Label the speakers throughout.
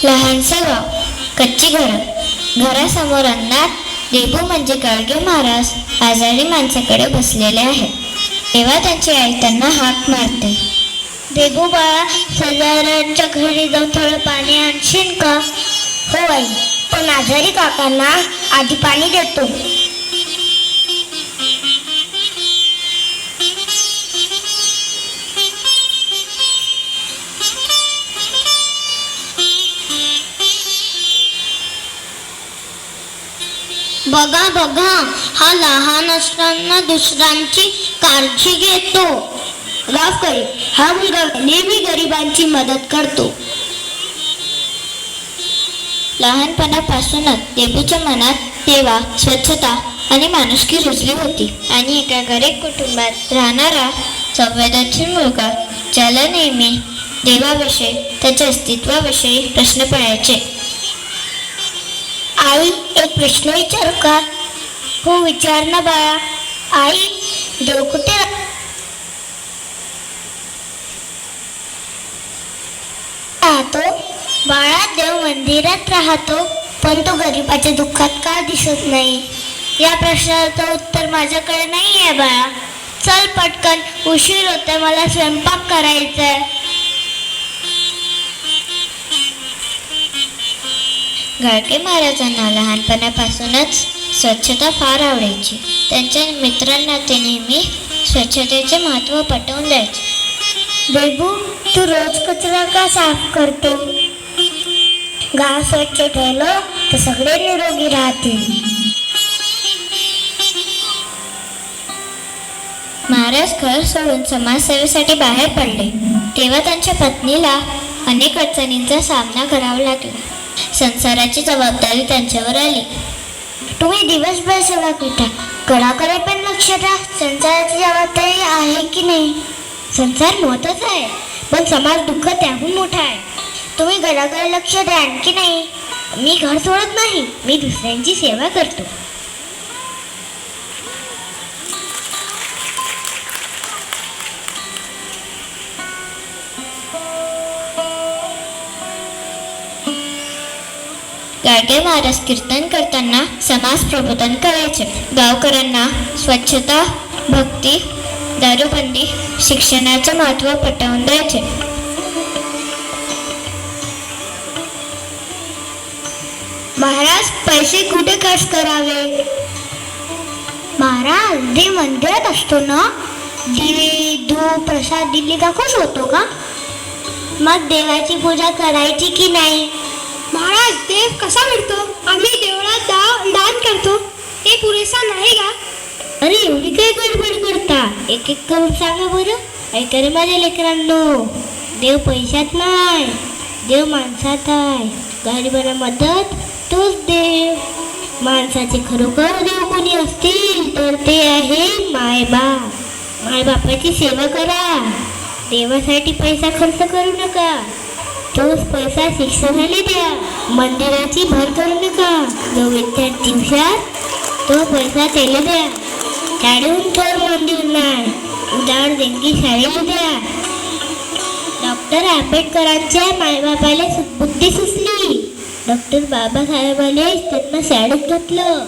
Speaker 1: लहानसे गाव, कच्ची घरं. घरासमोर अंगणात देबू म्हणजे गाडगे महाराज आजारी माणसाकडे बसलेले आहेत. तेव्हा त्यांची आई त्यांना हाक मारते.
Speaker 2: देबू बाळा, शेजाऱ्यांच्या घरी जाऊन थोडं पाणी आणशील का? हो आई, पण आजारी काकांना आधी पाणी देतो. बघा बघा, हा लहान असताना दुसऱ्यांची काळजी घेतो. गावकरी, हा मुलगा नेहमी गरिबांची मदत करतो.
Speaker 1: लहानपणापासूनच देबूच्या मनात सेवा, स्वच्छता आणि माणुसकी रुजली होती. आणि एका गरीब कुटुंबात राहणारा संवेदनशील मुलगा, ज्याला नेहमी देवाविषयी, त्याच्या अस्तित्वाविषयी प्रश्न पडायचे.
Speaker 2: आई, एक प्रश्न विचारू का? हो, विचार ना बाळा. आई, देव कुठे राहतो? बाळा, देव मंदिरात राहतो, पण तो गरिबाच्या दुःखात का दिसत नाही? या प्रश्नाचं उत्तर माझ्याकडे नाही आहे बाळा. चल पटकन, उशीर होतोय, मला स्वयंपाक करायचा आहे.
Speaker 1: गाडगे महाराजांना लहानपणापासूनच स्वच्छता फार आवडायची. त्यांच्या मित्रांना ते नेहमी स्वच्छतेचे महत्त्व पटवून द्यायचे.
Speaker 2: देबू, तू रोज कचरा का साफ करतो? गाव स्वच्छ ठेवलं तर सगळे निरोगी राहतील.
Speaker 1: महाराज घर सोडून समाजसेवेसाठी बाहेर पडले. तेव्हा त्यांच्या पत्नीला अनेक अडचणींचा सामना करावा लागला. संसाराची जबाबदारी त्यांच्यावर आली.
Speaker 2: तुम्ही दिवसभर सेवा करता, घराकडे पण लक्ष द्या. संसाराची जबाबदारी आहे की नाही? संसार महत्वाचा आहे, पण समाज दुःख त्याहून मोठा आहे. तुम्ही घराकडे लक्ष द्या आणखी नाही. मी घर सोडत नाही, मी दुसऱ्यांची सेवा करतो.
Speaker 1: गाडगे महाराज कीर्तन करताना समाज प्रबोधन करायचे. गावकऱ्यांना स्वच्छता, भक्ती, दारूबंदी, शिक्षणाचे महत्त्व पटवून द्यायचे.
Speaker 2: महाराज, पैसे कुठे खर्च करावे? महाराज, देव मंदिरात असतो ना. दिवे, धूप, प्रसाद दिले का खुश होतो का? मग देवाची पूजा करायची की नाही? महाराज, देव कसा मिळतो? आम्ही देवळात दान करतो, ते पुरेसा नाही का? अरे, एवढी काय गडबड करता? एक एक करून सांगा बरं. ऐका रे माझ्या लेकरांनो, देव पैशात नाही, देव माणसात आहे. गरिबांना मदत तोच देव. माणसाचे खरोखर देव कोणी असतील तर ते आहे मायबाप. मायबापाची सेवा करा. देवासाठी पैसा खर्च करू नका. तोच पैसा शिक्षणाला द्या. मंदिराची भर करू नका. जो विद्यार्थी हुशार, तो पैसा त्याला द्या. शाळेहून थोर मंदिर नाही, उदार देणगी शाळेला द्या. डॉक्टर आंबेडकरांच्या मायबापाला बुद्धी सुचली. डॉक्टर बाबासाहेबांनी त्यांना शाळेत घातलं.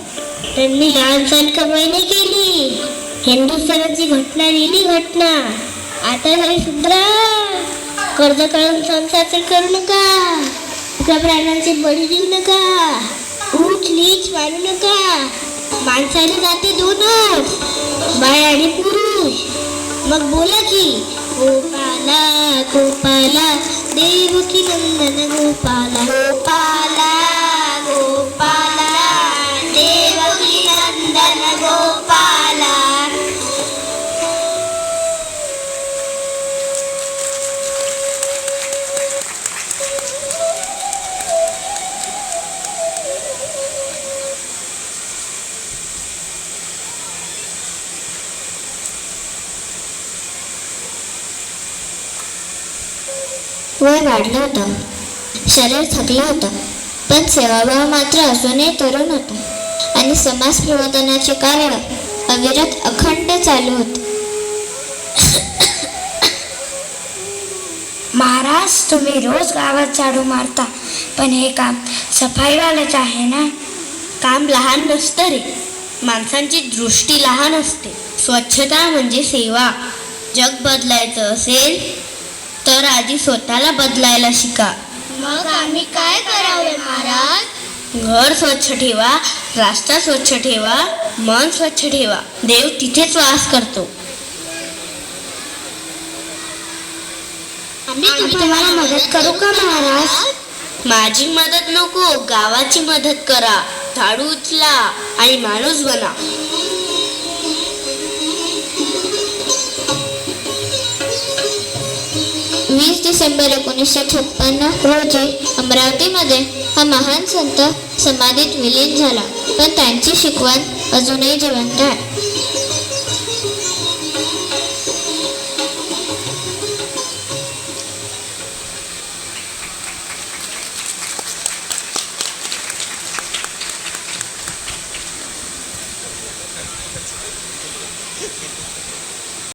Speaker 2: त्यांनी लहान सहान कमाई नाही केली. हिंदुस्थानाची घटना लिहिली घटना. आता हे सुधरा. कर्ज काढून संसार करू नका. तुझ्या प्राण्यांचे बळी देऊ नका. ऊच नीच मानू नका. माणसाने जाते दोनच, बाय आणि पुरुष. मग बोला की, गोपाला गोपाला देवकी नंदन गोपाला. गोपाला गोपाला देवकी नंदन गोपाला.
Speaker 1: वय वाढलं होतं, शरीर थकलं होतं, पण सेवाभाव मात्र अजूनही तरुण होता. आणि समाज प्रबोधनाचे कार्य अविरत अखंड चालू होते.
Speaker 2: महाराज, तुम्ही रोज गावात झाडू मारता, पण हे काम सफाईवाल्याच आहे ना.
Speaker 1: काम लहान नसतं रे, माणसांची दृष्टी लहान असते. स्वच्छता म्हणजे सेवा. जग बदलायचं असेल तर आधी स्वतःला बदलायला शिका.
Speaker 2: मग आम्ही काय करावे महाराज?
Speaker 1: घर स्वच्छ ठेवा, रास्ता स्वच्छ ठेवा, मन स्वच्छ ठेवा. देव तिथेच वास करतो.
Speaker 2: आम्ही तुम्हाला मदत करू का महाराज?
Speaker 1: माझी मदत नको, गावाची मदत करा. झाडू उचला आणि माणूस बना. 20 डिसेंबर 1956 रोजी अमरावतीमध्ये हा महान संत समाधीत विलीन झाला, पण त्यांची शिकवण अजूनही जिवंत आहे.